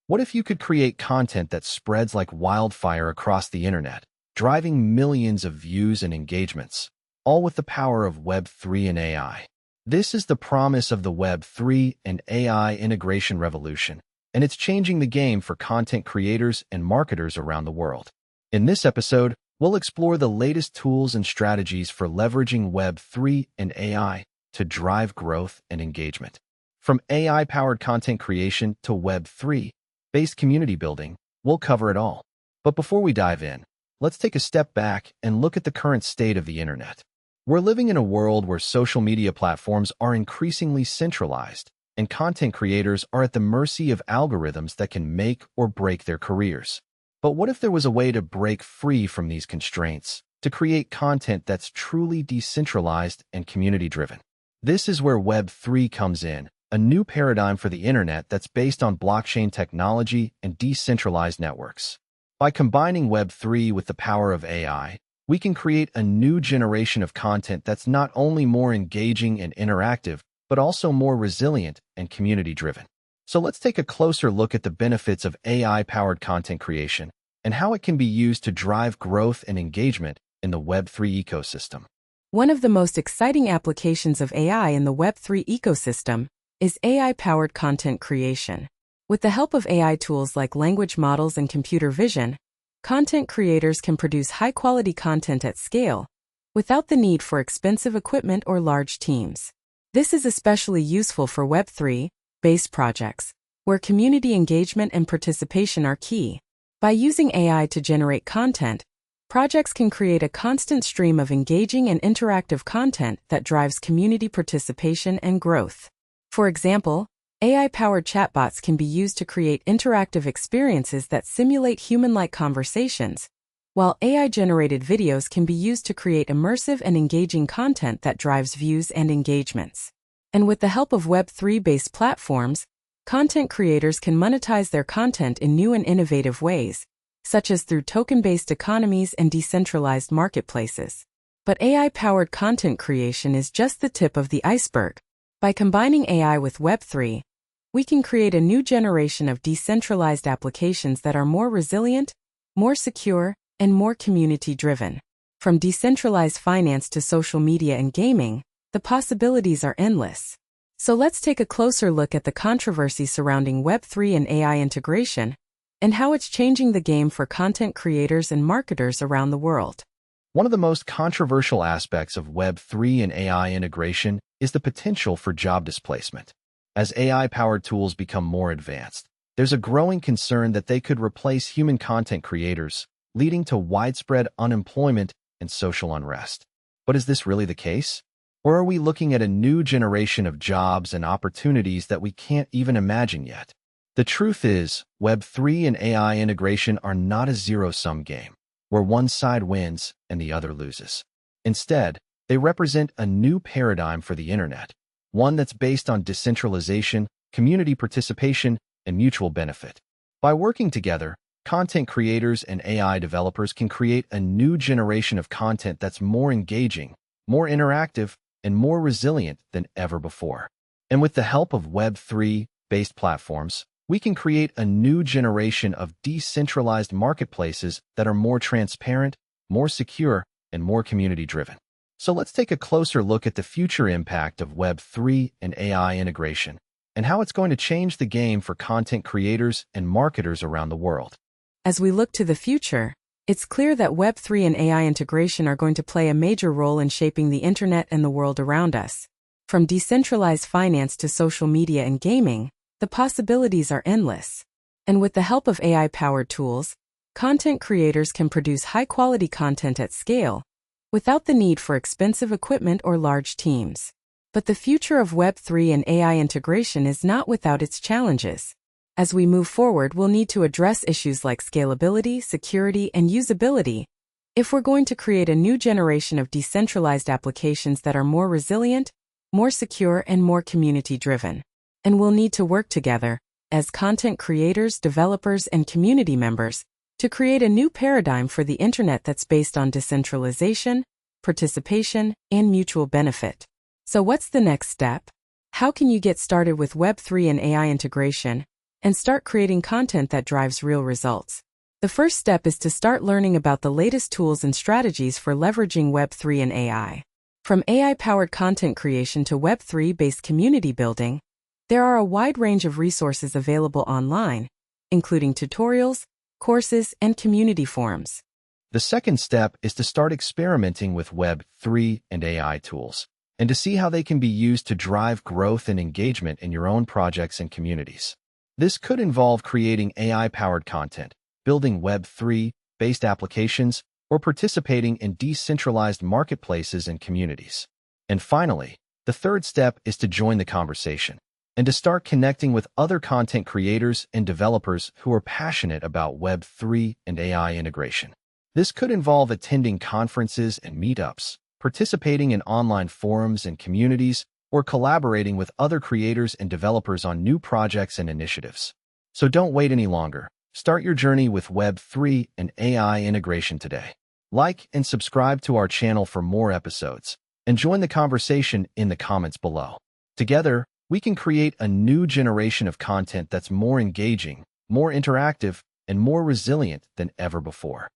What if you could create content that spreads like wildfire across the internet, driving millions of views and engagements, all with the power of Web3 and AI? This is the promise of the Web3 and AI integration revolution, and it's changing the game for content creators and marketers around the world. In this episode, we'll explore the latest tools and strategies for leveraging Web3 and AI to drive growth and engagement. From AI-powered content creation to Web3-based community building, we'll cover it all. But before we dive in, let's take a step back and look at the current state of the internet. We're living in a world where social media platforms are increasingly centralized, and content creators are at the mercy of algorithms that can make or break their careers. But what if there was a way to break free from these constraints, to create content that's truly decentralized and community-driven? This is where Web3 comes in, a new paradigm for the internet that's based on blockchain technology and decentralized networks. By combining Web3 with the power of AI, we can create a new generation of content that's not only more engaging and interactive, but also more resilient and community-driven. So let's take a closer look at the benefits of AI-powered content creation and how it can be used to drive growth and engagement in the Web3 ecosystem. One of the most exciting applications of AI in the Web3 ecosystem is AI-powered content creation. With the help of AI tools like language models and computer vision, content creators can produce high-quality content at scale without the need for expensive equipment or large teams. This is especially useful for Web3-based projects, where community engagement and participation are key. By using AI to generate content, projects can create a constant stream of engaging and interactive content that drives community participation and growth. For example, AI-powered chatbots can be used to create interactive experiences that simulate human-like conversations, while AI-generated videos can be used to create immersive and engaging content that drives views and engagements. And with the help of Web3-based platforms, content creators can monetize their content in new and innovative ways, such as through token-based economies and decentralized marketplaces. But AI-powered content creation is just the tip of the iceberg. By combining AI with Web3, we can create a new generation of decentralized applications that are more resilient, more secure, and more community-driven. From decentralized finance to social media and gaming, the possibilities are endless. So let's take a closer look at the controversy surrounding Web3 and AI integration and how it's changing the game for content creators and marketers around the world. One of the most controversial aspects of Web3 and AI integration is the potential for job displacement. As AI-powered tools become more advanced, there's a growing concern that they could replace human content creators, leading to widespread unemployment and social unrest. But is this really the case? Or are we looking at a new generation of jobs and opportunities that we can't even imagine yet? The truth is, Web3 and AI integration are not a zero-sum game, where one side wins and the other loses. Instead, they represent a new paradigm for the internet, one that's based on decentralization, community participation, and mutual benefit. By working together, content creators and AI developers can create a new generation of content that's more engaging, more interactive, and more resilient than ever before. And with the help of Web3-based platforms, we can create a new generation of decentralized marketplaces that are more transparent, more secure, and more community-driven. So let's take a closer look at the future impact of Web3 and AI integration and how it's going to change the game for content creators and marketers around the world. As we look to the future, it's clear that Web3 and AI integration are going to play a major role in shaping the internet and the world around us. From decentralized finance to social media and gaming, the possibilities are endless. And with the help of AI-powered tools, content creators can produce high-quality content at scale, without the need for expensive equipment or large teams. But the future of Web3 and AI integration is not without its challenges. As we move forward, we'll need to address issues like scalability, security, and usability if we're going to create a new generation of decentralized applications that are more resilient, more secure, and more community-driven. And we'll need to work together, as content creators, developers, and community members, to create a new paradigm for the internet that's based on decentralization, participation, and mutual benefit. So what's the next step? How can you get started with Web3 and AI integration? and start creating content that drives real results. The first step is to start learning about the latest tools and strategies for leveraging Web3 and AI. From AI-powered content creation to Web3-based community building, there are a wide range of resources available online, including tutorials, courses, and community forums. The second step is to start experimenting with Web3 and AI tools, and to see how they can be used to drive growth and engagement in your own projects and communities. This could involve creating AI-powered content, building Web3-based applications, or participating in decentralized marketplaces and communities. And finally, the third step is to join the conversation and to start connecting with other content creators and developers who are passionate about Web3 and AI integration. This could involve attending conferences and meetups, participating in online forums and communities, or collaborating with other creators and developers on new projects and initiatives. So don't wait any longer. Start your journey with Web3 and AI integration today. Like and subscribe to our channel for more episodes, and join the conversation in the comments below. Together, we can create a new generation of content that's more engaging, more interactive, and more resilient than ever before.